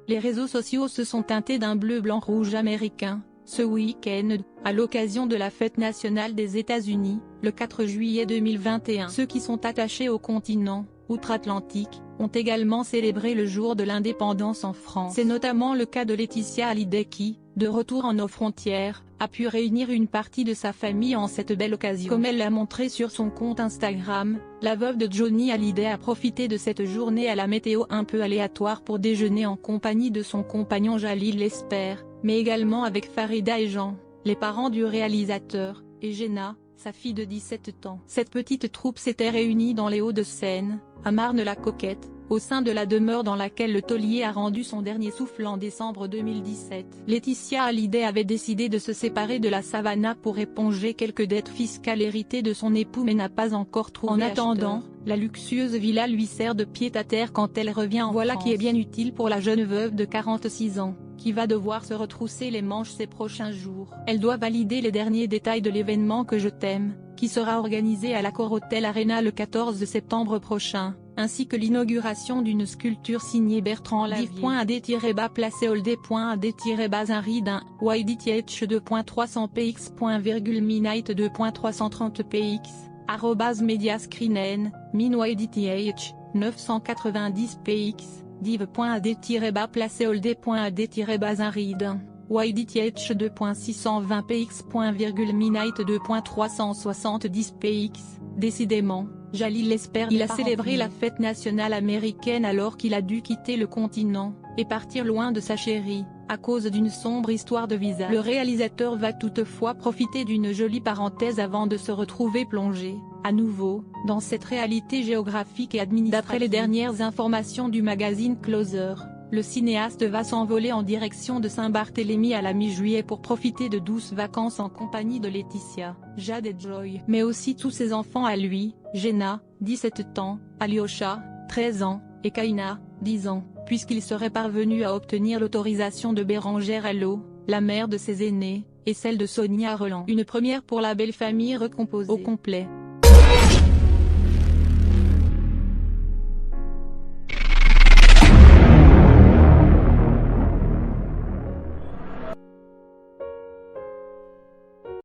les réseaux sociaux se sont teintés d'un bleu-blanc-rouge américain, ce week-end, à l'occasion de la fête nationale des États-Unis, le 4 juillet 2021. Ceux qui sont attachés au continent, outre-Atlantique, ont également célébré le jour de l'indépendance en France. C'est notamment le cas de Laetitia Hallyday qui, de retour en nos frontières, a pu réunir une partie de sa famille en cette belle occasion. Comme elle l'a montré sur son compte Instagram, la veuve de Johnny Hallyday a profité de cette journée à la météo un peu aléatoire pour déjeuner en compagnie de son compagnon Jalil Lesper, mais également avec Farida et Jean, les parents du réalisateur, et Jenna, sa fille de 17 ans. Cette petite troupe s'était réunie dans les Hauts-de-Seine, à Marne-la-Coquette, au sein de la demeure dans laquelle le taulier a rendu son dernier souffle en décembre 2017. Laetitia Hallyday avait décidé de se séparer de la Savannah pour éponger quelques dettes fiscales héritées de son époux mais n'a pas encore trouvé acheteur. En attendant, la luxueuse villa lui sert de pied-à-terre quand elle revient en voilà France. Qui est bien utile pour la jeune veuve de 46 ans, qui va devoir se retrousser les manches ces prochains jours. Elle doit valider les derniers détails de l'événement Que je t'aime, qui sera organisé à l'Accor Hotel Arena le 14 septembre prochain, ainsi que l'inauguration d'une sculpture signée Bertrand Lavier. div.ad-placé-oldé.ad-1 YDTH 2.300px.midnight 2.330px @mediascreen min YDTH 990px div.ad-placé-oldé.ad-1 YDTH 2.620px.midnight 2.370px. Décidément, Jalil Lesper il a célébré la fête nationale américaine alors qu'il a dû quitter le continent, et partir loin de sa chérie, à cause d'une sombre histoire de visa. Le réalisateur va toutefois profiter d'une jolie parenthèse avant de se retrouver plongé, à nouveau, dans cette réalité géographique et administrative. D'après les dernières informations du magazine Closer, le cinéaste va s'envoler en direction de Saint-Barthélemy à la mi-juillet pour profiter de douces vacances en compagnie de Laetitia, Jade et Joy. Mais aussi tous ses enfants à lui, Jenna, 17 ans, Alyosha, 13 ans, et Kaina, 10 ans, puisqu'il serait parvenu à obtenir l'autorisation de Bérangère Hello, la mère de ses aînés, et celle de Sonia Roland. Une première pour la belle famille recomposée au complet.